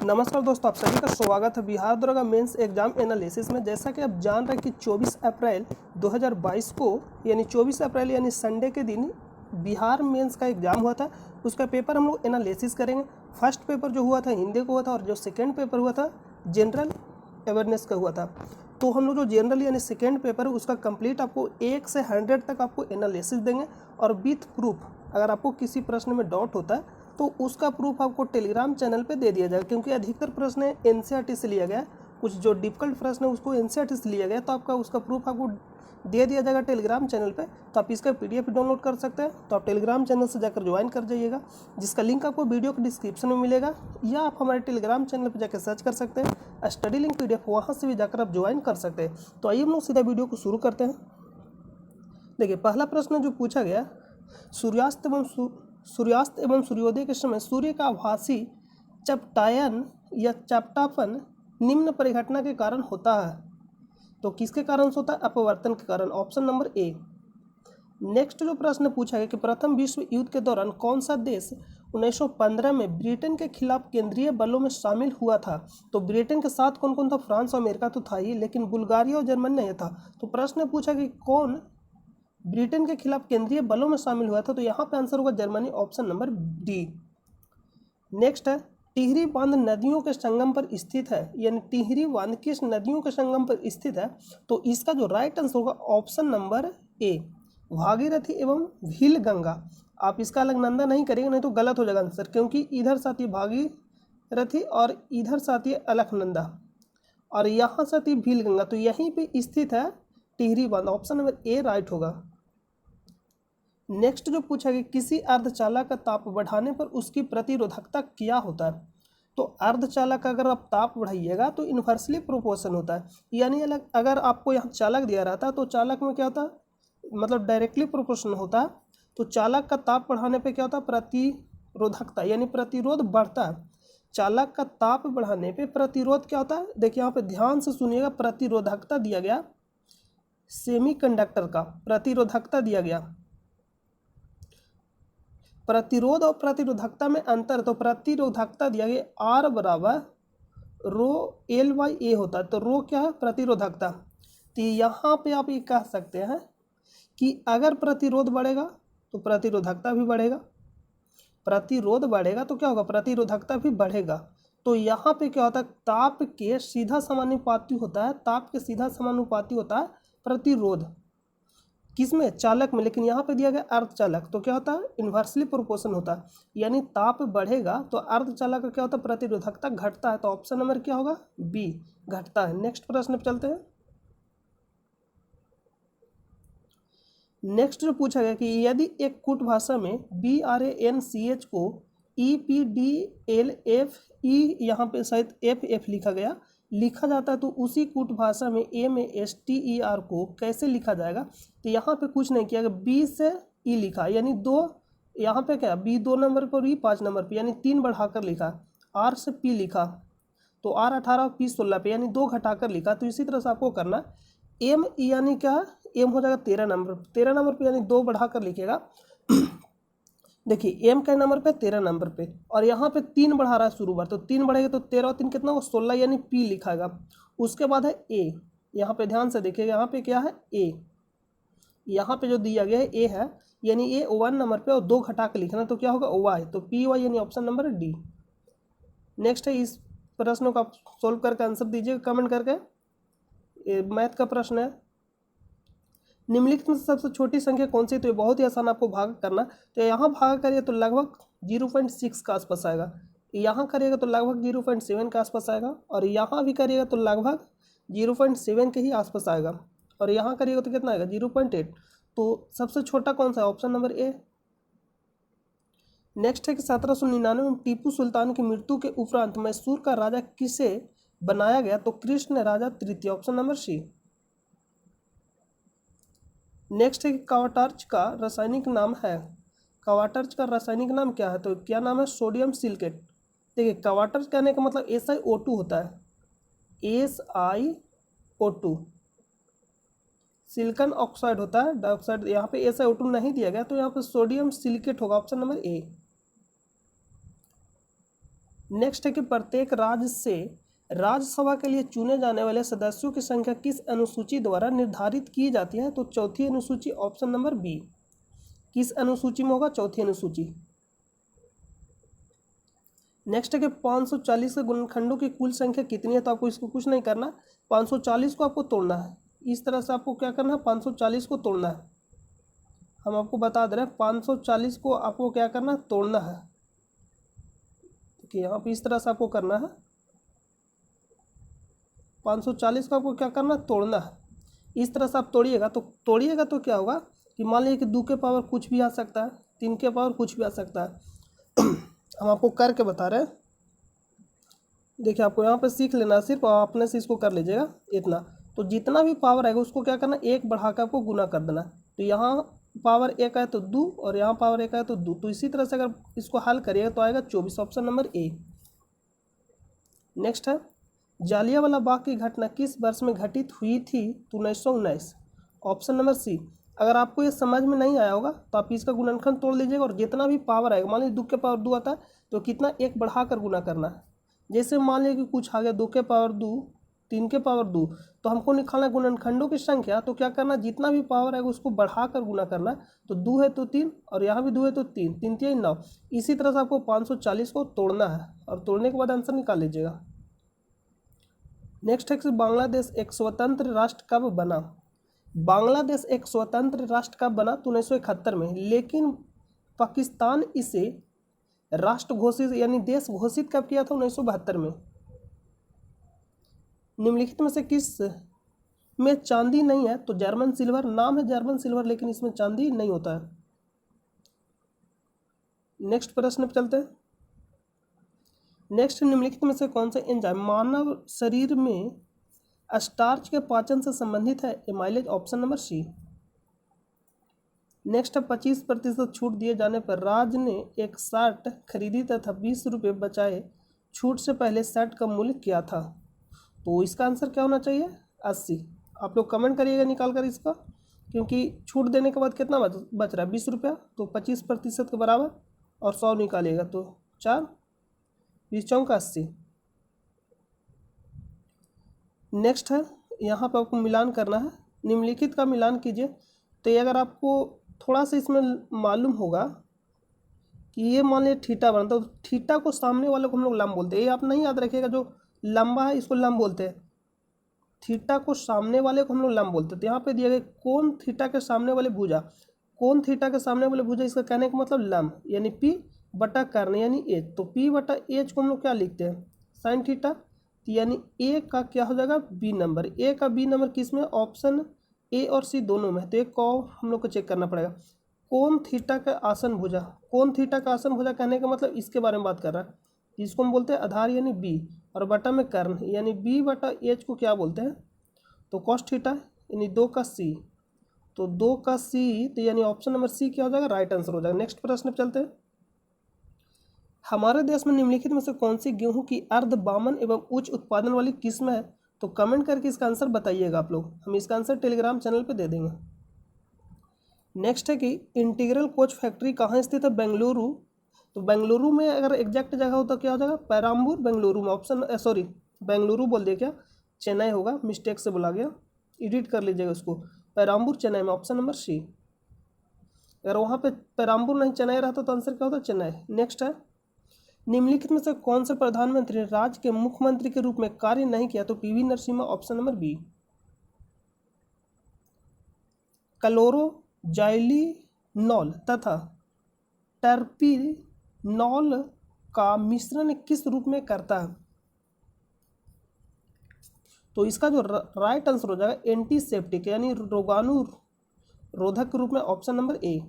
नमस्कार दोस्तों, आप सभी का स्वागत है बिहार दरोगा मेंस एग्जाम एनालिसिस में। जैसा कि आप जान रहे हैं कि 24 अप्रैल 2022 को यानी 24 अप्रैल यानी संडे के दिन बिहार मेंस का एग्ज़ाम हुआ था। उसका पेपर हम लोग एनालिसिस करेंगे। फर्स्ट पेपर जो हुआ था हिंदी को हुआ था और जो सेकेंड पेपर हुआ था जनरल अवेयरनेस का हुआ था। तो हम लोग जो जनरल यानी सेकेंड पेपर है उसका कंप्लीट आपको 1 से 100 तक आपको एनालिसिस देंगे और विथ प्रूफ। अगर आपको किसी प्रश्न में डाउट होता है तो उसका प्रूफ आपको टेलीग्राम चैनल पे दे दिया जाएगा, क्योंकि अधिकतर प्रश्न एनसीईआरटी से लिया गया। कुछ जो डिफिकल्ट प्रश्न है उसको एनसीईआरटी से लिया गया, तो आपका उसका प्रूफ आपको दे दिया जाएगा टेलीग्राम चैनल पे। तो आप इसका पीडीएफ डाउनलोड कर सकते हैं। तो आप टेलीग्राम चैनल से जाकर ज्वाइन कर जाइएगा, जिसका लिंक आपको वीडियो के डिस्क्रिप्शन में मिलेगा, या आप हमारे टेलीग्राम चैनल पर जाकर सर्च कर सकते हैं स्टडी लिंक पीडीएफ, वहाँ से भी जाकर आप ज्वाइन कर सकते हैं। तो आइए हम लोग सीधा वीडियो को शुरू करते हैं। देखिए, पहला प्रश्न जो पूछा गया, सूर्यास्त एवं सूर्योदय के समय सूर्य का आभासी चपटायन या चपटापन निम्न परिघटना के कारण होता है। तो किसके कारण से होता है? अपवर्तन के कारण, ऑप्शन नंबर ए। नेक्स्ट जो प्रश्न पूछा गया कि प्रथम विश्व युद्ध के दौरान कौन सा देश 1915 में ब्रिटेन के खिलाफ केंद्रीय बलों में शामिल हुआ था? तो ब्रिटेन के साथ कौन कौन था? फ्रांस और अमेरिका तो था ही, लेकिन बुल्गारिया और जर्मनी नहीं था। तो प्रश्न पूछा कि कौन ब्रिटेन के खिलाफ केंद्रीय बलों में शामिल हुआ था? तो यहाँ पे आंसर होगा Germany, option number D. Next है, टिहरी बांध नदियों के संगम पर स्थित है, यानी टिहरी बांध किस नदियों के संगम पर स्थित है? तो इसका जो राइट आंसर होगा ऑप्शन नंबर ए, भागीरथी एवं भील गंगा। आप इसका अलकनंदा नहीं करेंगे, नहीं तो गलत हो जाएगा आंसर, क्योंकि इधर से आती है भागीरथी और इधर से आती है अलकनंदा और यहाँ से आती है भील गंगा। तो यहीं पे स्थित है टिहरी बांध, ऑप्शन नंबर ए राइट होगा। नेक्स्ट जो पूछा कि किसी अर्धचालक का ताप बढ़ाने पर उसकी प्रतिरोधकता क्या होता है? तो अर्धचालक का अगर आप ताप बढ़ाइएगा तो इन्वर्सली प्रोपोर्शन होता है, यानी अगर आपको यहाँ चालक दिया रहता है तो चालक में क्या होता है, मतलब डायरेक्टली प्रोपोर्शन होता है। तो चालक का ताप बढ़ाने पे क्या होता है? प्रतिरोधकता यानी प्रतिरोध बढ़ता है। चालक का ताप बढ़ाने पे प्रतिरोध क्या होता है? देखिए यहाँ पे ध्यान से सुनिएगा, प्रतिरोधकता दिया गया, सेमीकंडक्टर का प्रतिरोधकता दिया गया। प्रतिरोध और प्रतिरोधकता में अंतर, तो प्रतिरोधकता दिया गया R बराबर रो एल बाई ए होता है। तो रो क्या है? प्रतिरोधकता। तो यहाँ पे आप ये कह सकते हैं कि अगर प्रतिरोध बढ़ेगा तो प्रतिरोधकता भी बढ़ेगा, प्रतिरोध बढ़ेगा तो क्या होगा? प्रतिरोधकता भी बढ़ेगा। तो यहाँ पे क्या होता है? ताप के सीधा समानुपाती होता है, ताप के सीधा समानुपाती होता है प्रतिरोध, किसमें? चालक में। लेकिन यहाँ पे दिया गया अर्धचालक, तो क्या होता है? इन्वर्सली प्रोपोर्शन होता है, यानी ताप बढ़ेगा तो अर्धचालक का क्या होता है? प्रतिरोधकता घटता है। तो ऑप्शन नंबर क्या होगा? बी, घटता है। नेक्स्ट प्रश्न पे चलते हैं। नेक्स्ट जो पूछा गया कि यदि एक कूट भाषा में BRANCH को EPDLFE, यहाँ पे शायद FF लिखा गया, लिखा जाता है, तो उसी कूट भाषा में MASTER को कैसे लिखा जाएगा? तो यहाँ पे कुछ नहीं किया गया, B से E लिखा, यानी दो, यहाँ पे क्या B 2 नंबर पर, E 5 नंबर पर, यानी 3 बढ़ाकर लिखा। R से P लिखा तो R 18 और P 16 पे, यानी 2 घटाकर लिखा। तो इसी तरह से आपको करना। M यानी क्या? M हो जाएगा 13 नंबर, 13 नंबर पे, यानी 2 बढ़ाकर लिखेगा। देखिए M का नंबर पे 13 नंबर पे, और यहाँ पे 3 बढ़ा रहा है शुरू बार, तो 3 बढ़ेगा तो 13 और 3 कितना हो? 16, यानी P लिखाएगा। उसके बाद है A, यहाँ पे ध्यान से देखिएगा, यहाँ पे क्या है? A, यहाँ पे जो दिया गया है A है, यानी A 1 नंबर पे और 2 घटा के लिखना, तो क्या होगा? Y, तो PY, यानी ऑप्शन नंबर डी। नेक्स्ट है, इस प्रश्न को आप सोल्व करके आंसर दीजिएगा कमेंट करके। मैथ का प्रश्न है, निम्नलिखित में सबसे छोटी संख्या कौन सी? तो ये बहुत ही आसान, आपको भाग करना। तो यहाँ भाग करिए तो लगभग 0.6 के आसपास आएगा, यहाँ करिएगा तो लगभग 0.7 के आसपास आएगा, और यहाँ भी करिएगा तो लगभग 0.7 के ही आसपास आएगा, और यहाँ करिएगा तो कितना आएगा? 0.8। तो सबसे छोटा कौन सा है? ऑप्शन नंबर ए। नेक्स्ट है कि 1799 में टीपू सुल्तान की मृत्यु के उपरांत मैसूर का राजा किसे बनाया गया? तो कृष्ण राजा तृतीय, ऑप्शन नंबर सी। नेक्स्ट है कि कावाटार्च का रासायनिक नाम है, कावाटार्च का रासायनिक नाम क्या है? तो क्या नाम है? Sodium silicate. देखिए, कावाटार्च कहने का मतलब SiO2 होता है, SiO2, सिलिकॉन ऑक्साइड होता है, डाइऑक्साइड। यहाँ पे SiO2 नहीं दिया गया, तो यहाँ पे सोडियम सिलिकेट होगा, ऑप्शन नंबर ए। नेक्स्ट है कि प्रत्येक राज्य से राज्यसभा के लिए चुने जाने वाले सदस्यों की संख्या किस अनुसूची द्वारा निर्धारित की जाती है? तो चौथी अनुसूची, ऑप्शन नंबर बी। किस अनुसूची में होगा? चौथी अनुसूची। नेक्स्ट है कि 540 के गुणनखंडों की कुल संख्या कितनी है? तो आपको इसको कुछ नहीं करना, 540 को आपको तोड़ना है। इस तरह से आपको क्या करना है? 540 को तोड़ना है। हम आपको बता दे रहे हैं 540 को आपको क्या करना है? तोड़ना है। कि यहाँ पे इस तरह से आपको करना है, 540 को आपको क्या करना है? तोड़ना है। इस तरह से आप तोड़िएगा तो क्या होगा कि मान लीजिए कि 2 के पावर कुछ भी आ सकता है, 3 के पावर कुछ भी आ सकता है। हम आपको करके बता रहे हैं। देखिए आपको यहाँ पे सीख लेना, सिर्फ अपने से इसको कर लीजिएगा इतना। तो जितना भी पावर आएगा उसको क्या करना? 1 बढ़ा कर आपको गुना कर देना। तो यहाँ पावर 1 आए तो 2 और यहाँ पावर 1 आए तो 2। तो इसी तरह से अगर इसको हल करिएगा तो आएगा 24, ऑप्शन नंबर ए। नेक्स्ट है, जालियांवाला बाग की घटना किस वर्ष में घटित हुई थी? तो 1919, ऑप्शन नंबर सी। अगर आपको ये समझ में नहीं आया होगा तो आप इसका गुणनखंड तोड़ लीजिएगा और जितना भी पावर आएगा, मान लीजिए 2 के पावर 2 आता है तो कितना? 1 बढ़ाकर गुना करना है। जैसे मान लीजिए कि कुछ आ गया 2 के पावर 2, 3 के पावर 2, तो हमको निकालना है गुणनखंडों की संख्या। तो क्या करना? जितना भी पावर आएगा उसको बढ़ाकर गुना करना। तो 2 है तो 3 और यहाँ भी 2 है तो 3, 3 3 9। इसी तरह से आपको 540 को तोड़ना है और तोड़ने के बाद आंसर निकाल लीजिएगा। नेक्स्ट है कि बांग्लादेश एक स्वतंत्र राष्ट्र कब बना? बांग्लादेश एक स्वतंत्र राष्ट्र कब बना? तो 1971 में। लेकिन पाकिस्तान इसे राष्ट्र घोषित यानी देश घोषित कब किया था? 1972 में। निम्नलिखित में से किस में चांदी नहीं है? तो जर्मन सिल्वर। नाम है जर्मन सिल्वर लेकिन इसमें चांदी नहीं होता है। नेक्स्ट प्रश्न पर चलते हैं। नेक्स्ट, निम्नलिखित में से कौन सा एंजाइम मानव शरीर में स्टार्च के पाचन से संबंधित है? Amylase, option number C. Next है, 25% छूट दिए जाने पर राज ने एक शर्ट खरीदी तथा 20 रुपये बचाए। छूट से पहले शर्ट का मूल्य क्या था? तो इसका आंसर क्या होना चाहिए? 80। आप लोग कमेंट करिएगा निकाल कर इसका, क्योंकि छूट देने के बाद कितना बच रहा है? 20 रुपया। तो 25% के बराबर और 100 निकालिएगा तो 4, 20 चौका 80। नेक्स्ट है, यहाँ पर आपको मिलान करना है। निम्नलिखित का मिलान कीजिए। तो ये अगर आपको थोड़ा सा इसमें मालूम होगा कि ये मान लीजिए थीटा बना, तो थीटा को सामने वाले को हम लोग लंब बोलते हैं। ये आप नहीं याद रखिएगा, जो लंबा है इसको लंब बोलते हैं, थीटा को सामने वाले को हम लोग लंब बोलते हैं। तो यहाँ पे दिया गया कोण थीटा के सामने वाले भुजा, कोण थीटा के सामने वाले भुजा, इसका कहने का मतलब लंब यानी पी बटा कर्ण यानी एच। तो पी बटा एच को हम लोग क्या लिखते हैं? Sine theta. यानी ए का क्या हो जाएगा? B number. ए का बी नंबर किस में? ऑप्शन ए और सी दोनों में। तो एक को हम लोग को चेक करना पड़ेगा। कोण थीटा का आसन भुजा, कोण थीटा का आसन भुजा कहने का मतलब इसके बारे में बात कर रहा है। इसको हम बोलते हैं आधार यानी बी, और बटा में कर्ण यानी बी बटा एच को क्या बोलते हैं? तो कॉस थीटा यानी 2 का सी। तो 2 का सी, तो यानी ऑप्शन नंबर सी क्या हो जाएगा? राइट आंसर हो जाएगा। नेक्स्ट प्रश्न पे चलते हैं। हमारे देश में निम्नलिखित में से कौन सी गेहूं की अर्ध बामन एवं उच्च उत्पादन वाली किस्म है? तो कमेंट करके इसका आंसर बताइएगा आप लोग, हम इसका आंसर टेलीग्राम चैनल पे दे देंगे। नेक्स्ट है कि इंटीग्रल कोच फैक्ट्री कहाँ स्थित है? बेंगलुरु। तो बेंगलुरु में अगर एग्जैक्ट जगह हो तो क्या हो जाएगा? पेराम्बूर बेंगलुरु में। ऑप्शन सॉरी बेंगलुरु बोल दिया क्या, चेन्नई होगा, मिस्टेक से बोला गया, एडिट कर लीजिएगा उसको। पेराम्बूर चेन्नई में, ऑप्शन नंबर सी। अगर वहाँ पे पेराम्बूर नहीं चेन्नई रहता तो आंसर क्या होता? चेन्नई। नेक्स्ट है, निम्नलिखित में से कौन से प्रधानमंत्री राज्य के मुख्यमंत्री के रूप में कार्य नहीं किया? तो PV Narasimha, option number B. Chloroxylenol तथा टर्पिनॉल का मिश्रण किस रूप में करता है? तो इसका जो राइट आंसर हो जाएगा एंटीसेप्टिक यानी रोगाणुरोधक के रूप में, ऑप्शन नंबर ए।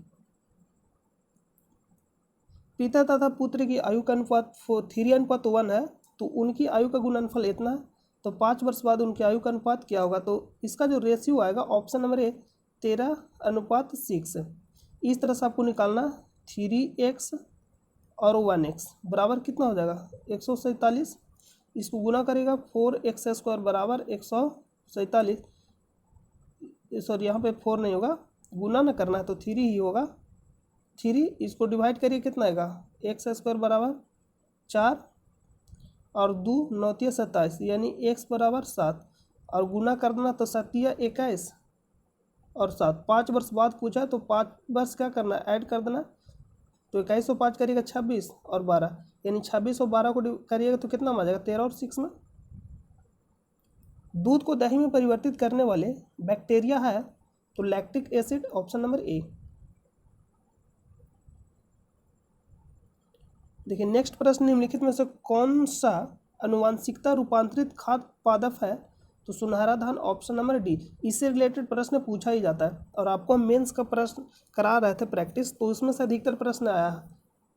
पिता तथा पुत्र की आयु का अनुपात 3:1 है, तो उनकी आयु का गुणनफल इतना है, तो 5 वर्ष बाद उनकी आयु का अनुपात क्या होगा? तो इसका जो रेशियो आएगा ऑप्शन नंबर ए 13:6। इस तरह से आपको निकालना 3x और 1x बराबर कितना हो जाएगा? 147। इसको गुना करेगा 4x² बराबर 147। सॉरी यहाँ पे 4 नहीं होगा, गुना ना करना है तो 3 ही होगा। 3 इसको डिवाइड करिए कितना आएगा? x² बराबर 4 और 2 9 27 यानी x बराबर 7 और गुना करना तो 7 21 और 7 5 वर्ष बाद पूछा तो 5 वर्ष क्या करना ऐड कर देना तो 21 और 5 करिएगा 26 और 12 यानी 26 और 12 को करिएगा तो कितना आ जाएगा 13 और 6 में। दूध को दही में परिवर्तित करने वाले बैक्टीरिया है तो लैक्टिक एसिड ऑप्शन नंबर ए। देखिए नेक्स्ट प्रश्न निम्नलिखित में से कौन सा अनुवांशिकता रूपांतरित खाद्य पादप है तो सुनहरा धान ऑप्शन नंबर डी। इससे रिलेटेड प्रश्न पूछा ही जाता है और आपको हम मेंस का प्रश्न करा रहे थे प्रैक्टिस तो उसमें से अधिकतर प्रश्न आया है।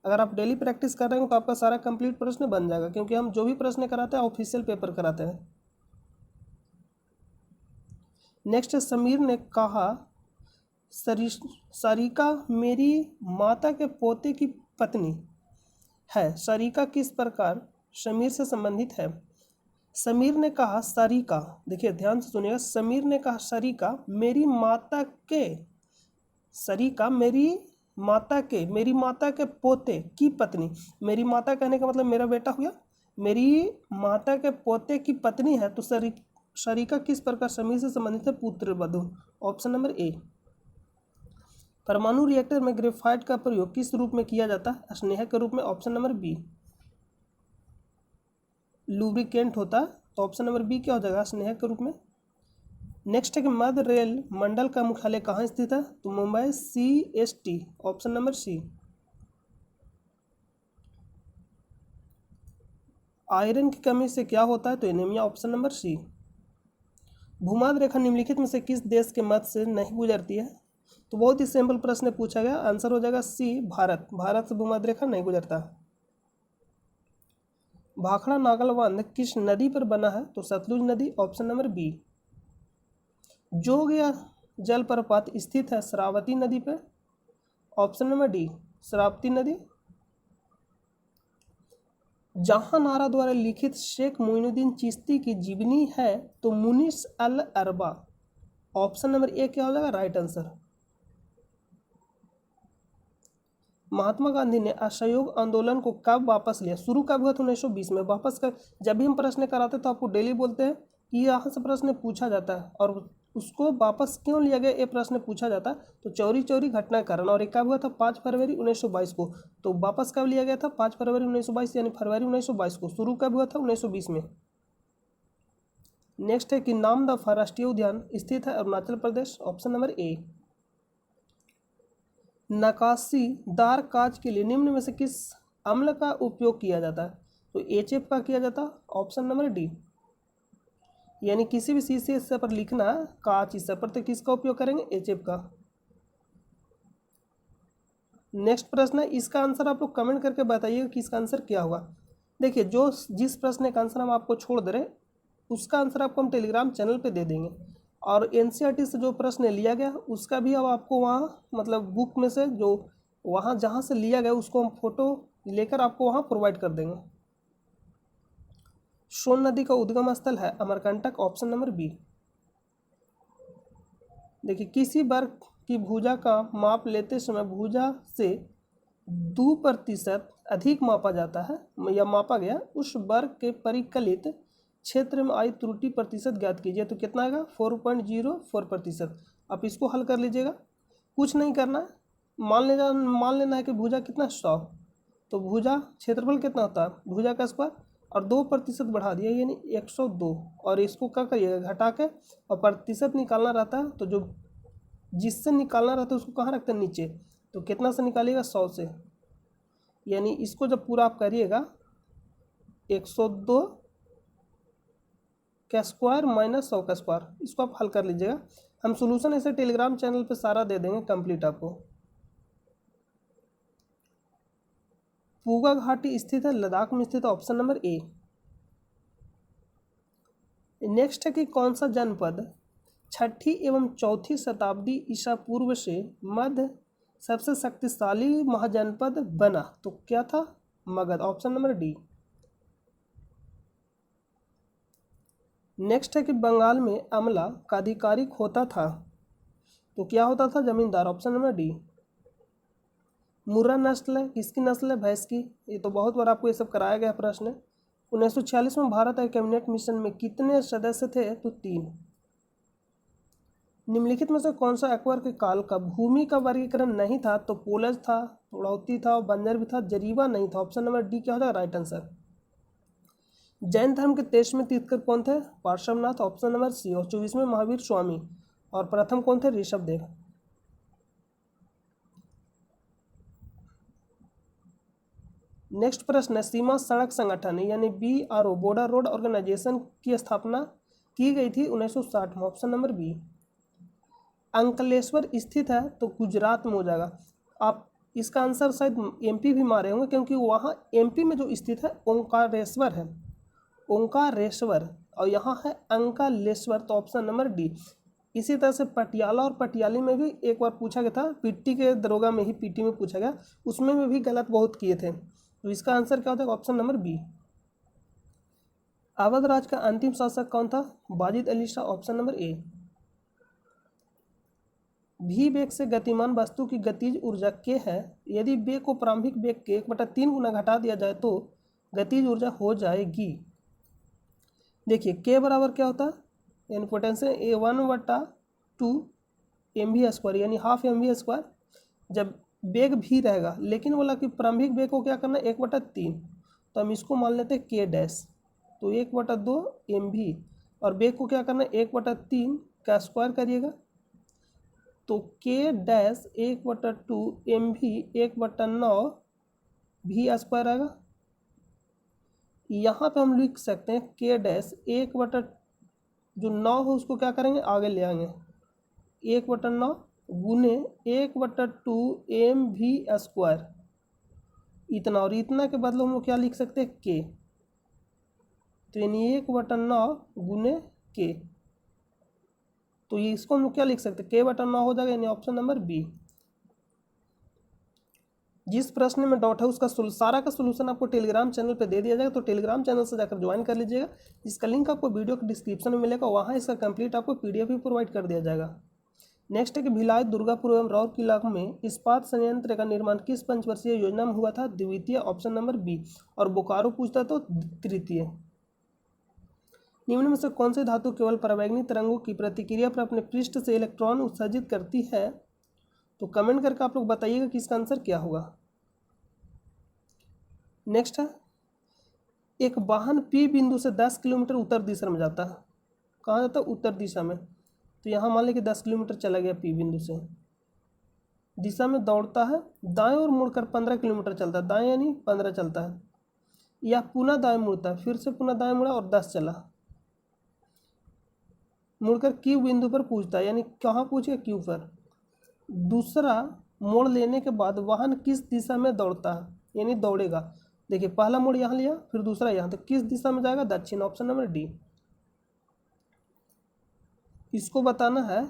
अगर आप डेली प्रैक्टिस कर रहे हो तो आपका सारा कंप्लीट प्रश्न बन जाएगा क्योंकि हम जो भी प्रश्न कराते हैं ऑफिशियल पेपर कराते हैं। नेक्स्ट समीर ने कहा सरिका मेरी माता के पोते की पत्नी है। सरिका किस प्रकार समीर से संबंधित है। समीर ने कहा सरिका, देखिए ध्यान से सुनिएगा, समीर ने कहा सरिका मेरी माता के, सरिका मेरी माता के पोते की पत्नी। मेरी माता कहने का मतलब मेरा बेटा हुआ, मेरी माता के पोते की पत्नी है तो सरिका किस प्रकार समीर से संबंधित है पुत्र वधु ऑप्शन नंबर ए। परमाणु रिएक्टर में ग्रेफाइट का प्रयोग किस रूप में किया जाता है स्नेहक के रूप में ऑप्शन नंबर बी। लुब्रिकेंट होता है तो ऑप्शन नंबर बी क्या हो जाएगा स्नेहक के रूप में। नेक्स्ट है कि मध्य रेल मंडल का मुख्यालय कहाँ स्थित है तो Mumbai CST option number C. Iron की कमी से क्या होता है तो एनीमिया ऑप्शन नंबर सी। भूमध्य रेखा निम्नलिखित में से किस देश के मध्य से नहीं गुजरती है तो बहुत ही सिंपल प्रश्न पूछा गया, आंसर हो जाएगा सी भारत। भारत से भूमध्य रेखा नहीं गुजरता। भाखड़ा नागल बांध किस नदी पर बना है तो सतलुज नदी ऑप्शन नंबर बी। जोगिया जलप्रपात स्थित है शरावती नदी पे ऑप्शन नंबर डी शरावती नदी। जहां नारा द्वारा लिखित शेख मोइनुद्दीन चिश्ती की जीवनी है तो मुनिस अल अरबा ऑप्शन नंबर ए क्या हो जाएगा राइट आंसर। महात्मा गांधी ने असहयोग आंदोलन को कब वापस लिया, शुरू कब हुआ था 1920 में, वापस कर जब भी हम प्रश्न कराते तो आपको डेली बोलते हैं कि यहाँ से प्रश्न पूछा जाता है और उसको वापस क्यों लिया गया ये प्रश्न पूछा जाता है तो चौरी चौरी घटना के कारण। और ये कब हुआ था 5 फरवरी 1922 को, तो वापस कब लिया गया था 5 फरवरी 1922 यानी फरवरी 1922 को। शुरू कब हुआ था 1920 में। नेक्स्ट है कि नामदफा राष्ट्रीय उद्यान स्थित है अरुणाचल प्रदेश ऑप्शन नंबर ए। नकाशीदार कांच के लिए निम्न में से किस अम्ल का उपयोग किया जाता है तो HF का किया जाता है ऑप्शन नंबर डी। यानी किसी भी शीशे से पर लिखना कांच इस पर तो किसका उपयोग करेंगे HF का। नेक्स्ट प्रश्न है, इसका आंसर आप लोग कमेंट करके बताइएगा कि इसका आंसर क्या होगा। देखिए जो जिस प्रश्न का आंसर हम आपको छोड़ दे रहे उसका आंसर आपको हम टेलीग्राम चैनल पे दे देंगे और NCERT से जो प्रश्न लिया गया उसका भी अब आपको वहाँ मतलब बुक में से जो वहाँ जहाँ से लिया गया उसको हम फोटो लेकर आपको वहाँ प्रोवाइड कर देंगे। सोन नदी का उद्गम स्थल है अमरकंटक ऑप्शन नंबर बी। देखिए किसी वर्ग की भुजा का माप लेते समय भुजा से 2% अधिक मापा जाता है या मापा गया उस वर्ग के परिकलित क्षेत्र में आई त्रुटि प्रतिशत ज्ञात कीजिए तो कितना आएगा 4.04%। आप इसको हल कर लीजिएगा, कुछ नहीं करना है, मान लेना है कि भुजा कितना 100 तो भुजा क्षेत्रफल कितना होता है भुजा का स्क्वायर और 2% बढ़ा दिया यानी 102 और इसको क्या करिएगा घटा के और प्रतिशत निकालना रहता है तो जो जिससे निकालना रहता है उसको कहाँ रखते हैं नीचे तो कितना से निकालिएगा 100 से। यानी इसको जब पूरा आप करिएगा 102 का स्क्वायर माइनस 100 का स्क्वायर, इसको आप हल कर लीजिएगा। हम सॉल्यूशन ऐसे टेलीग्राम चैनल पे सारा दे देंगे कंप्लीट आपको। पूगा घाटी स्थित है लद्दाख में स्थित है ऑप्शन नंबर ए। नेक्स्ट है कि कौन सा जनपद 6ठी एवं 4ठी शताब्दी ईसा पूर्व से मध्य सबसे शक्तिशाली महाजनपद बना तो क्या था Magadh option number D. Next है कि बंगाल में अमला का आधिकारिक होता था तो क्या होता था जमींदार ऑप्शन नंबर डी। मुर्रा नस्ल है किसकी नस्ल है भैंस की, ये तो बहुत बार आपको ये सब कराया गया प्रश्न 1946 में भारत आए कैबिनेट मिशन में कितने सदस्य थे? तो 3। निम्नलिखित में से कौन सा अकबर के काल का भूमि का वर्गीकरण नहीं था? तो पोलज था, पड़ौती था, बंजर भी था, जरीबा नहीं था। ऑप्शन नंबर डी क्या हो जाएगा राइट आंसर। जैन धर्म के 23वें तीर्थकर कौन थे? पार्श्वनाथ। Option number C. और 24वें महावीर स्वामी। और प्रथम कौन थे? ऋषभदेव। नेक्स्ट प्रश्न है, सीमा सड़क संगठन यानी BRO बॉर्डर रोड ऑर्गेनाइजेशन की स्थापना की गई थी 1960 में। Option number B. अंकलेश्वर स्थित है तो गुजरात में हो जाएगा। आप इसका आंसर शायद MP भी मारे होंगे, क्योंकि वहाँ MP में जो स्थित है ओंकारेश्वर है, ओंकारेश्वर, और यहाँ है अंकलेश्वर। तो ऑप्शन नंबर डी। इसी तरह से पटियाला और पटियाली में भी एक बार पूछा गया था, पीटी के दरोगा में ही PT में पूछा गया, उसमें भी गलत बहुत किए थे। तो इसका आंसर क्या होता है? Option number B. अवध राज का अंतिम शासक कौन था? Wajid Ali Shah. Option number A. भी वेग से गतिमान वस्तु की गतिज ऊर्जा के है। यदि वेग को प्रारंभिक वेग के 1/3 गुना घटा दिया जाए तो गतिज ऊर्जा हो जाएगी। देखिए के बराबर क्या होता है? यानी पोटेंशियल A1/2 mv², यानी ½ mv²। जब वेग भी रहेगा, लेकिन बोला कि प्रारंभिक वेग को क्या करना है? 1/3। तो हम इसको मान लेते हैं k डैश। तो 1/2 mv, और वेग को क्या करना है? 1/3 का स्क्वायर करिएगा, तो k डैश 1/2 mv 1/9 v² आएगा। यहाँ पे हम लिख सकते हैं k डैश 1/, जो 9 है उसको क्या करेंगे? आगे ले आएंगे, 1/9 गुने 1/2 mv²। इतना, और इतना के बदले हम लोग क्या लिख सकते हैं? k। तो यानी 1/9 गुने k। तो ये इसको हम लोग क्या लिख सकते हैं? k/9 हो जाएगा, यानी ऑप्शन नंबर बी। जिस प्रश्न में डाउट है उसका सारा का सोल्यूशन आपको टेलीग्राम चैनल पे दे दिया जाएगा, तो टेलीग्राम चैनल से जाकर ज्वाइन कर लीजिएगा। इसका लिंक आपको वीडियो के डिस्क्रिप्शन में मिलेगा, वहाँ इसका कंप्लीट आपको PDF भी प्रोवाइड कर दिया जाएगा। नेक्स्ट है कि भिलाई, दुर्गापुर एवं राउरकेला में इस्पात संयंत्र का निर्माण किस पंचवर्षीय योजना में हुआ था? द्वितीय। Option number B. और बोकारो पूछता तो तृतीय। निम्न में से कौन से धातु केवल परावैंगनी तरंगों की प्रतिक्रिया पर अपने पृष्ठ से इलेक्ट्रॉन उत्सर्जित करती है? तो कमेंट करके आप लोग बताइएगा कि इसका आंसर क्या होगा। नेक्स्ट है, एक वाहन P बिंदु से 10 किलोमीटर उत्तर दिशा में जाता है। कहाँ जाता है? उत्तर दिशा में। तो यहाँ मान लें कि 10 किलोमीटर चला गया P बिंदु से, दिशा में दौड़ता है, दाएं और मुड़कर 15 किलोमीटर चलता है, दाएं यानी 15 चलता है, या पुनः दाएं मुड़ता है, फिर से पुनः दाएं मुड़ा और 10 चला, मुड़कर Q बिंदु पर पूछता है, यानी कहाँ पूछेगा? Q पर। दूसरा मोड़ लेने के बाद वाहन किस दिशा में दौड़ता है, यानी दौड़ेगा। देखिए पहला मोड़ यहाँ लिया, फिर दूसरा यहाँ, तो किस दिशा में जाएगा? दक्षिण। Option number D. इसको बताना है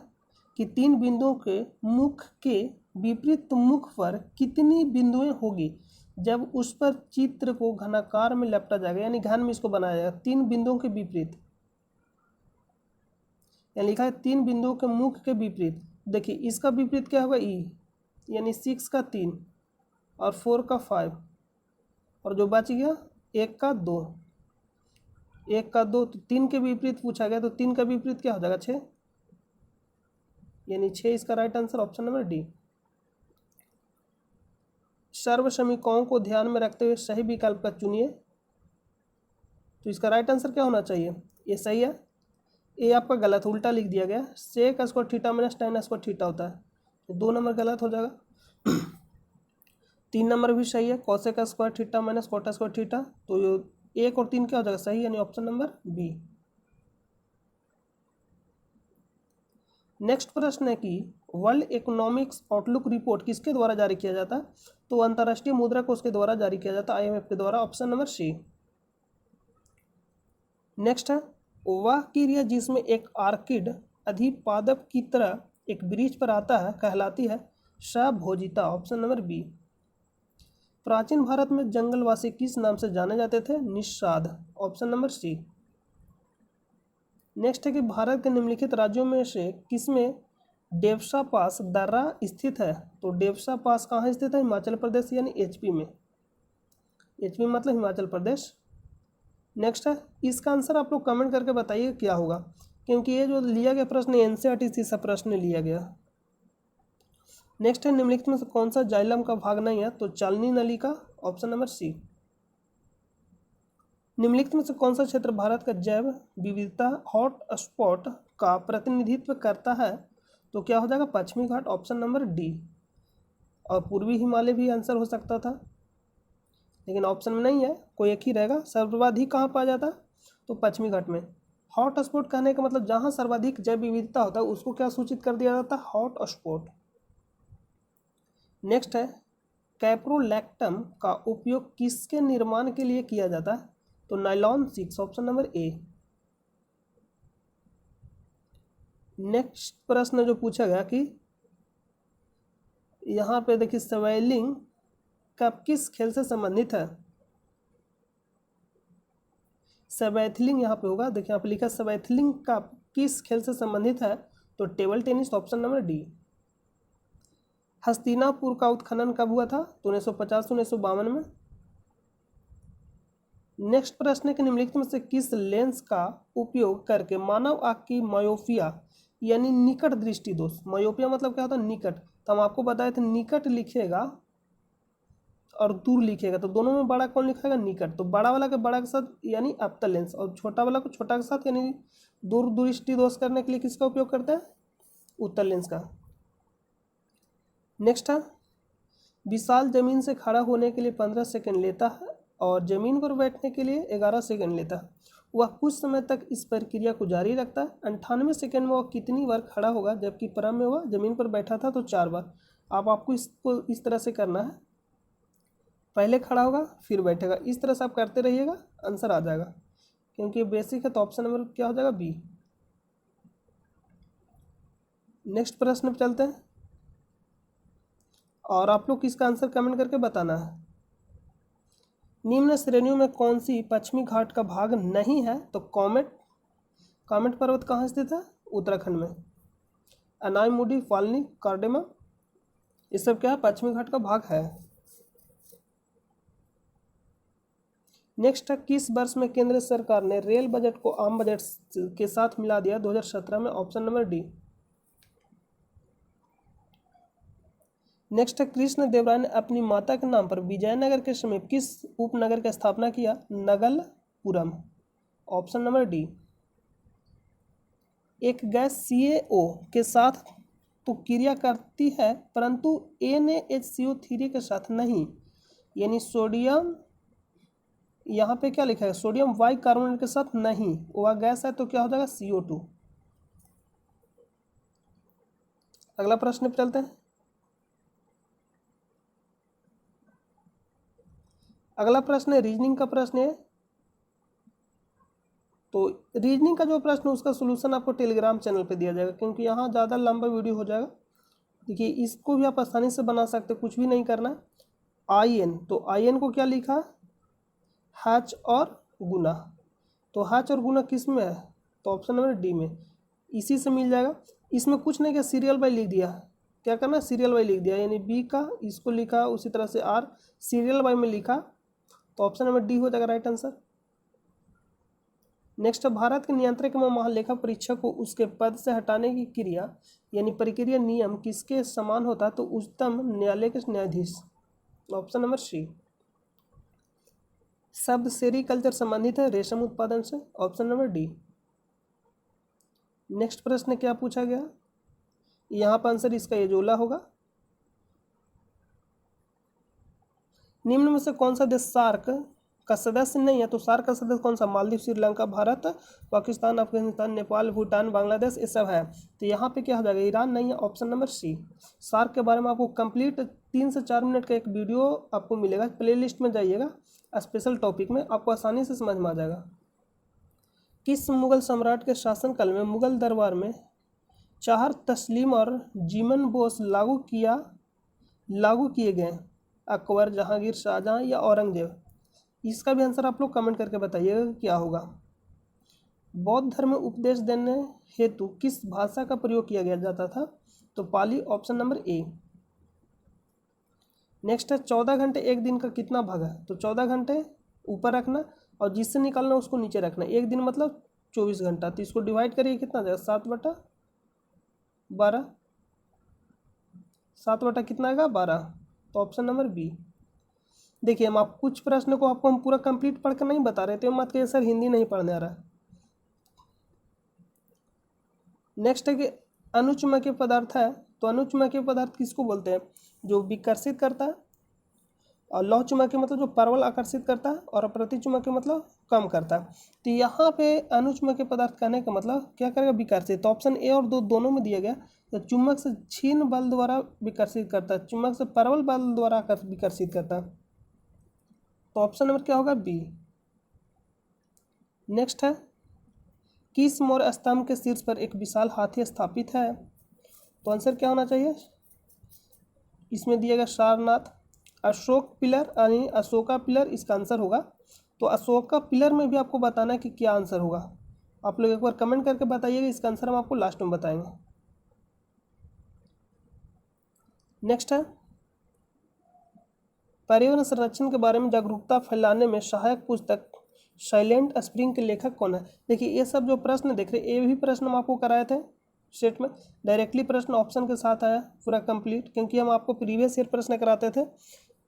कि 3 बिंदुओं के मुख के विपरीत मुख पर कितनी बिंदुएं होगी जब उस पर चित्र को घनाकार में लपटा जाएगा, यानी घन में इसको बनाया जाएगा। 3 बिंदुओं के विपरीत, यानी लिखा है 3 बिंदुओं के मुख के विपरीत। देखिए इसका विपरीत क्या होगा? ई, यानी 6 का 3 और 4 का 5, और जो बच गया 1 का 2, 1 का 2, तो 3 के विपरीत पूछा गया, तो 3 का विपरीत क्या हो जाएगा? 6, यानी 6 इसका right answer. Option number D. सर्व समीकरणों को ध्यान में रखते हुए सही विकल्प का चुनिए। तो इसका राइट आंसर क्या होना चाहिए? ये सही है, ये आपका गलत, उल्टा लिख दिया गया। Sec square theta minus tan square theta होता है, तो 2 नंबर गलत हो जाएगा। 3 नंबर भी सही है, cosec square theta minus cot square theta, तो 1 और 3 क्या हो जाएगा? सही, यानी ऑप्शन नंबर बी। नेक्स्ट प्रश्न है कि वर्ल्ड इकोनॉमिक्स आउटलुक रिपोर्ट किसके द्वारा जारी किया जाता है? तो अंतर्राष्ट्रीय मुद्रा कोष के द्वारा जारी किया जाता है, IMF के द्वारा। Option number C. नेक्स्ट है, वह क्रिया जिसमें एक आर्किड अधिपादप की तरह एक वृक्ष पर आता है कहलाती है सभोजिता। Option number B. प्राचीन भारत में जंगलवासी किस नाम से जाने जाते थे? Nishad. Option number C. Next है कि भारत के निम्नलिखित राज्यों में से किसमें डेवसा पास दर्रा स्थित है? तो डेवसा पास कहाँ स्थित है? हिमाचल प्रदेश, यानी HP में। HP मतलब हिमाचल प्रदेश। नेक्स्ट है, इसका आंसर आप लोग कमेंट करके बताइए क्या होगा, क्योंकि ये जो लिया गया प्रश्न एनसीईआरटी से प्रश्न लिया गया। नेक्स्ट है, निम्नलिखित में से कौन सा जाइलम का भाग नहीं है, तो चालनी नली का, ऑप्शन नंबर सी। निम्नलिखित में से कौन सा क्षेत्र भारत का जैव विविधता हॉट स्पॉट का प्रतिनिधित्व करता है, तो क्या हो जाएगा, पश्चिमी घाट, ऑप्शन नंबर डी। और पूर्वी हिमालय भी आंसर हो सकता था, लेकिन ऑप्शन में नहीं है, कोई एक ही रहेगा। सर्वाधिक कहाँ पाया जाता है, तो पश्चिमी घाट में। हॉट स्पॉट कहने का मतलब जहाँ सर्वाधिक जैव विविधता होता है उसको क्या सूचित कर दिया जाता है, हॉट स्पॉट। नेक्स्ट है, कैप्रोलैक्टम का उपयोग किसके निर्माण के लिए किया जाता है, तो नायलॉन 6, ऑप्शन नंबर ए। नेक्स्ट प्रश्न जो पूछा गया कि यहाँ पे देखिए स्वेलिंग कप किस खेल से संबंधित है, सवैथलिंग यहाँ पे होगा। देखिए यहाँ पे लिखा सवैथलिंग कप किस खेल से संबंधित है, तो table tennis, option number D. Hastinapur का उत्खनन कब हुआ था, तो 1950-1952 में। नेक्स्ट प्रश्न है कि निम्नलिखित में से किस लेंस का उपयोग करके मानव आँख की मायोपिया यानी निकट दृष्टि दोष, मायोपिया मतलब क्या होता है, निकट, तो हम आपको बताए थे निकट लिखेगा और दूर लिखेगा, तो दोनों में बड़ा कौन लिखेगा, निकट, तो बड़ा वाला के बड़ा के साथ यानी अवतल लेंस, और छोटा वाला को छोटा के साथ यानी दूर दृष्टि दोष करने के लिए किसका उपयोग करते हैं, उत्तल लेंस का। नेक्स्ट है, विशाल जमीन से खड़ा होने के लिए 15 सेकंड लेता है और जमीन पर बैठने के लिए 11 सेकंड लेता है। वह कुछ समय तक इस प्रक्रिया को जारी रखता है। 98 सेकंड में वह कितनी बार खड़ा होगा, जबकि प्रारंभ में वह जमीन पर बैठा था तो 4 बार। आपको इसको इस तरह से करना है, पहले खड़ा होगा फिर बैठेगा, इस तरह से आप करते रहिएगा, आंसर आ जाएगा, क्योंकि बेसिक है तो ऑप्शन नंबर क्या हो जाएगा, बी। नेक्स्ट प्रश्न पर चलते हैं और आप लोग इसका आंसर कमेंट करके बताना है। निम्न श्रेणियों में कौन सी पश्चिमी घाट का भाग नहीं है, तो कामेट पर्वत कहाँ स्थित है, उत्तराखंड में। अनायमुडी, फाल्नी, कार्डेमा, ये सब क्या है, पश्चिमी घाट का भाग है। नेक्स्ट है, किस वर्ष में केंद्र सरकार ने रेल बजट को आम बजट के साथ मिला दिया, 2017 में, ऑप्शन नंबर डी। नेक्स्ट है, कृष्ण देव राय ने अपनी माता के नाम पर विजयनगर के समीप किस उपनगर की स्थापना किया, नगलपुरम, ऑप्शन नंबर डी। एक गैस CaO के साथ तो क्रिया करती है परंतु NaHCO3 के साथ नहीं, यानी सोडियम, यहाँ पे क्या लिखा है, सोडियम बाइकार्बोनेट के साथ नहीं, वह गैस है तो क्या हो जाएगा, CO2। अगला प्रश्न पे चलते हैं। अगला प्रश्न है रीजनिंग का प्रश्न है, तो रीजनिंग का जो प्रश्न है उसका सोल्यूशन आपको टेलीग्राम चैनल पे दिया जाएगा, क्योंकि यहाँ ज़्यादा लंबा वीडियो हो जाएगा। देखिए इसको भी आप आसानी से बना सकते, कुछ भी नहीं करना। IN, तो IN को क्या लिखा, हैच और गुना, तो हैच और गुना किस में है, तो ऑप्शन नंबर डी में, इसी से मिल जाएगा। इसमें कुछ नहीं किया, सीरियल बाई लिख दिया, क्या करना, सीरियल बाई लिख दिया, यानी बी का इसको लिखा, उसी तरह से R सीरियल बाई में लिखा, तो ऑप्शन नंबर डी हो जाएगा राइट आंसर। नेक्स्ट, भारत के नियंत्रक एवं महालेखा परीक्षक को उसके पद से हटाने की क्रिया यानी प्रक्रिया नियम किसके समान होता है, तो उच्चतम न्यायालय के न्यायाधीश, ऑप्शन नंबर सी। शब्द सेरीकल्चर संबंधित है रेशम उत्पादन से, ऑप्शन नंबर डी। नेक्स्ट प्रश्न क्या पूछा गया, यहाँ पर आंसर इसका एजोला होगा। निम्न में से कौन सा देश सार्क का सदस्य नहीं है, तो सार्क का सदस्य कौन सा, मालदीव, श्रीलंका, भारत, पाकिस्तान, अफगानिस्तान, नेपाल, भूटान, बांग्लादेश, ये सब है, तो यहाँ पे क्या हो जाएगा, ईरान नहीं है, ऑप्शन नंबर सी। सार्क के बारे में आपको कंप्लीट 3 से 4 मिनट का एक वीडियो आपको मिलेगा, प्लेलिस्ट में जाइएगा, स्पेशल टॉपिक में, आपको आसानी से समझ में आ जाएगा। किस मुगल सम्राट के शासनकाल में मुगल दरबार में चार तस्लीम और जीमन बोस लागू किए गए, अकबर, जहांगीर, शाहजहां या औरंगजेब, इसका भी आंसर आप लोग कमेंट करके बताइएगा क्या होगा। बौद्ध धर्म में उपदेश देने हेतु किस भाषा का प्रयोग किया गया जाता था, तो पाली, ऑप्शन नंबर ए। नेक्स्ट है, 14 घंटे एक दिन का कितना भाग है, तो 14 घंटे ऊपर रखना, और जिससे निकालना है उसको नीचे रखना है। एक दिन मतलब 24 घंटा, तो इसको डिवाइड करिए कितना आ जाएगा 7/12, 7 कितना आएगा 12। तो ऑप्शन नंबर बी। देखिए हम आप कुछ प्रश्न को आपको हम पूरा कंप्लीट पढ़ कर नहीं बता रहे थे, मत कहिए सर हिंदी नहीं पढ़ने आ रहा है। नेक्स्ट है कि अनुचुंबकीय पदार्थ है, तो अनुचुंबकीय पदार्थ किसको बोलते हैं? जो विकर्षित करता है, और लौह चुंबकीय मतलब जो परवल आकर्षित करता है, और प्रतिचुंबकीय मतलब कम करता है। तो यहाँ पे अनुचुंबकीय पदार्थ कहने का मतलब क्या करेगा? विकर्षित। तो ऑप्शन ए और दो दोनों में दिया गया। तो चुंबक से क्षीण बल द्वारा विकर्षित करता है, चुंबक से परवल बल द्वारा विकर्षित करता है। तो ऑप्शन नंबर क्या होगा? बी। नेक्स्ट है, किस मौर्य स्तंभ के शीर्ष पर एक विशाल हाथी स्थापित है? तो आंसर क्या होना चाहिए? इसमें दिया गया सारनाथ। अशोक पिलर यानी अशोका पिलर इसका आंसर होगा। तो अशोका पिलर में भी आपको बताना है कि क्या आंसर होगा। आप लोग एक बार कमेंट करके बताइएगा, इसका आंसर हम आपको लास्ट में बताएंगे। नेक्स्ट है, पर्यावरण संरक्षण के बारे में जागरूकता फैलाने में सहायक पुस्तक साइलेंट स्प्रिंग के लेखक कौन है? देखिए ये सब जो प्रश्न देख रहे हैं, ये भी प्रश्न हम आपको कराए थे सेट में। डायरेक्टली प्रश्न ऑप्शन के साथ आया पूरा कंप्लीट, क्योंकि हम आपको प्रीवियस ईयर प्रश्न कराते थे।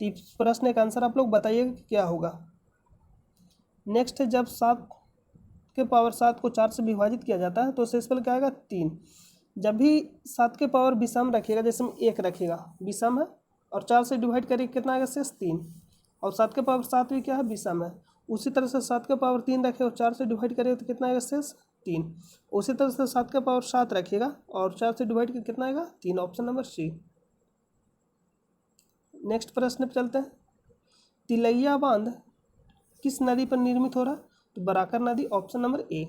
तो प्रश्न का आंसर आप लोग बताइएगा कि क्या होगा। नेक्स्ट है, जब 7 को 4 से विभाजित किया जाता है तो शेषफल क्या आएगा? 3। जब भी 7 के पावर विषम रखिएगा, जैसे हम 1 रखिएगा विषम है, और 4 से डिवाइड करिए कितना आएगा? शेष 3। और 7 के पावर 7 भी क्या है? विषम है। उसी तरह से 7 के पावर 3 रखे और 4 से डिवाइड करिए तो कितना आएगा? शेष 3। उसी तरह से 7 के पावर 7 रखिएगा और 4 से डिवाइड करके कितना आएगा? 3। Option number C. नेक्स्ट प्रश्न पे चलते हैं। तिलैया बांध किस नदी पर निर्मित हो रहा है? तो बराकर नदी। ऑप्शन नंबर ए।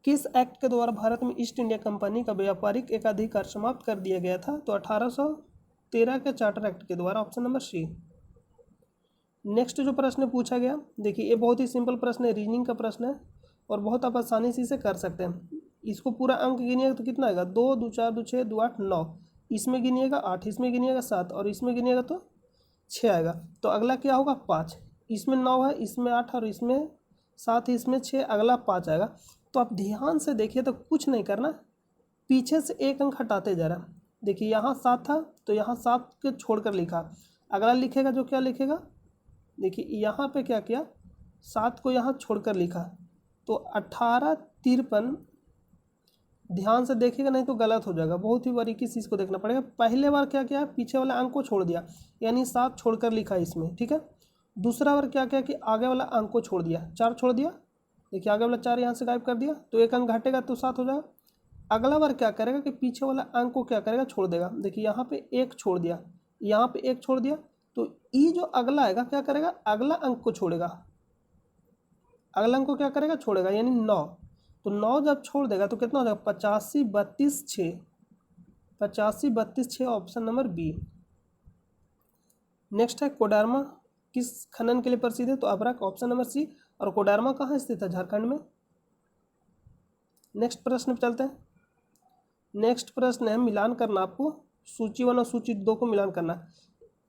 किस एक्ट के द्वारा भारत में ईस्ट इंडिया कंपनी का व्यापारिक एकाधिकार समाप्त कर दिया गया था? तो 1813 के चार्टर एक्ट के द्वारा। Option number C. नेक्स्ट जो प्रश्न पूछा गया, देखिए ये बहुत ही सिंपल प्रश्न है, रीजनिंग का प्रश्न है और बहुत आप आसानी से इसे कर सकते हैं। इसको पूरा अंक गिनिएगा तो कितना आएगा? 2 2 4 2 6 2 8 9। इसमें गिनिएगा 8, इसमें गिनिएगा 7 और इसमें गिनिएगा तो 6 आएगा। तो अगला क्या होगा? 5। इसमें 9 है, इसमें 8 और इसमें 7, इसमें 6, अगला 5 आएगा। तो आप ध्यान से देखिए, तो कुछ नहीं करना, पीछे से एक अंक हटाते जा रहा। देखिए यहाँ 7 था तो यहाँ 7 के छोड़कर लिखा, अगला लिखेगा जो क्या लिखेगा? देखिए यहाँ पे क्या किया? 7 को यहाँ छोड़कर लिखा, तो 1853। ध्यान से देखिएगा नहीं तो गलत हो जाएगा, बहुत ही बारीकी से इसको देखना पड़ेगा। पहले बार क्या किया? पीछे वाला अंक को छोड़ दिया, यानी 7 छोड़कर लिखा इसमें, ठीक है। दूसरा बार क्या किया कि आगे वाला अंक को छोड़ दिया, 4 छोड़ दिया। देखिए आगे वाला 4 यहाँ से गायब कर दिया, तो एक अंक घटेगा तो 7 हो जाएगा। अगला बार क्या करेगा कि पीछे वाला अंक को क्या करेगा? छोड़ देगा। देखिए यहाँ पे 1 छोड़ दिया, यहाँ पे 1 छोड़ दिया, तो ई जो अगला आएगा क्या करेगा? अगला अंक को छोड़ेगा, अगला अंक को क्या करेगा? छोड़ेगा, यानी 9। तो 9 जब छोड़ देगा तो कितना हो जाएगा? 85 32 6। 85 32 6। Option number B. नेक्स्ट है, कोडरमा किस खनन के लिए प्रसिद्ध है? तो अभ्रक। Option number C. और कोडरमा कहाँ स्थित है? झारखंड में। नेक्स्ट प्रश्न पे चलते हैं। नेक्स्ट प्रश्न है, मिलान करना आपको सूची 1 और सूची 2 को मिलान करना।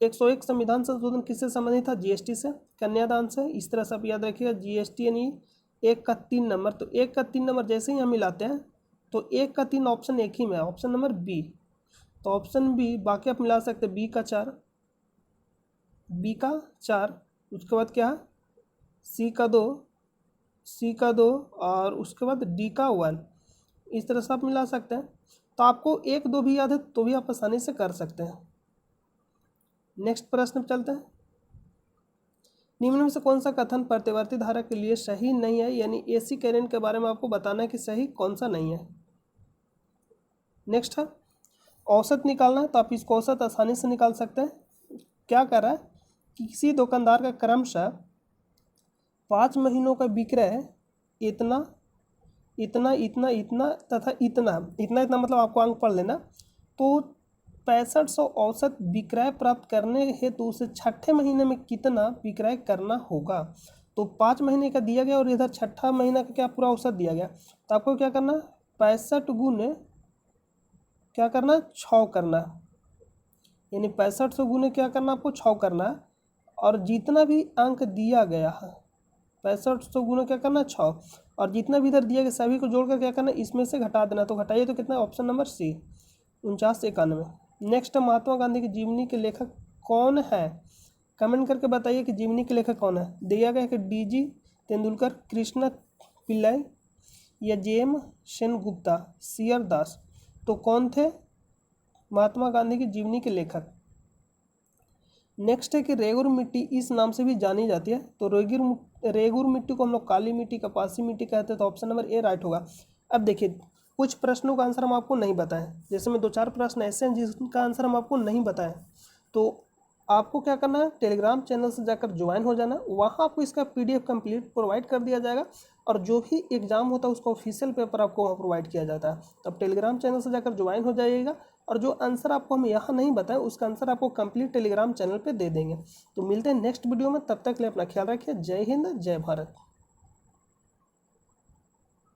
101 संविधान संशोधन किससे संबंधित था? जीएसटी से, कन्यादान से। इस तरह से आप याद रखिएगा, जीएसटी यानी 1 का 3 नंबर। तो 1 का 3 नंबर जैसे ही हम मिलाते हैं तो 1 का 3 ऑप्शन एक ही में है, ऑप्शन नंबर बी। तो ऑप्शन बी, बाकी आप मिला सकते हैं। बी का 4, बी का 4, उसके बाद क्या है? सी का 2, सी का 2 और उसके बाद डी का 1। इस तरह से आप मिला सकते हैं। तो आपको 1 2 भी याद है तो भी आप आसानी से कर सकते हैं। नेक्स्ट प्रश्न पे चलते हैं। निम्न में से कौन सा कथन प्रतिवर्ती धारा के लिए सही नहीं है? यानी एसी करंट के बारे में आपको बताना है कि सही कौन सा नहीं है। नेक्स्ट है, औसत निकालना है, तो आप इसको औसत आसानी से निकाल सकते हैं। क्या कर रहा है कि किसी दुकानदार का क्रमशः 5 महीनों का विक्रय इतना इतना इतना इतना तथा इतना इतना इतना मतलब आपको अंक पढ़ लेना। तो 6500 औसत विक्रय प्राप्त करने हेतु उसे छठे महीने में कितना विक्रय करना होगा? तो 5 महीने का दिया गया और इधर छठा महीना का क्या पूरा औसत दिया गया। तो आपको क्या करना? 65 गुने क्या करना? 6 करना, यानी 6500 गुने क्या करना? आपको 6 करना। और जितना भी अंक दिया गया है 6500 गुना क्या करना 6, और जितना भी इधर दिया गया सभी को जोड़कर क्या करना इसमें से घटा देना। तो घटाइए तो कितना, ऑप्शन नंबर सी 4991। नेक्स्ट, महात्मा गांधी की जीवनी के लेखक कौन है? कमेंट करके बताइए कि जीवनी के लेखक कौन है। दिया गया है कि डीजी तेंदुलकर, कृष्णा पिल्लाई या जेम सेनगुप्ता, सीआर दास। तो कौन थे महात्मा गांधी की जीवनी के लेखक? नेक्स्ट है कि रेगुर मिट्टी इस नाम से भी जानी जाती है। तो रेगुर मिट्टी को हम लोग काली मिट्टी, कपासी मिट्टी कहते हैं। तो ऑप्शन नंबर ए राइट होगा। अब देखिए कुछ प्रश्नों का आंसर हम आपको नहीं बताएं, जैसे में 2-4 प्रश्न ऐसे हैं जिसका आंसर हम आपको नहीं बताएं, तो आपको क्या करना है, टेलीग्राम चैनल से जाकर ज्वाइन हो जाना। वहाँ आपको इसका PDF कंप्लीट प्रोवाइड कर दिया जाएगा, और जो भी एग्जाम होता है उसका ऑफिशियल पेपर आपको वहाँ प्रोवाइड किया जाता है। तब टेलीग्राम चैनल से जाकर ज्वाइन हो जाइएगा, और जो आंसर आपको हम यहाँ नहीं बताएं उसका आंसर आपको कंप्लीट टेलीग्राम चैनल पे दे देंगे। तो मिलते हैं नेक्स्ट वीडियो में, तब तक के लिए अपना ख्याल रखिए। जय हिंद, जय भारत।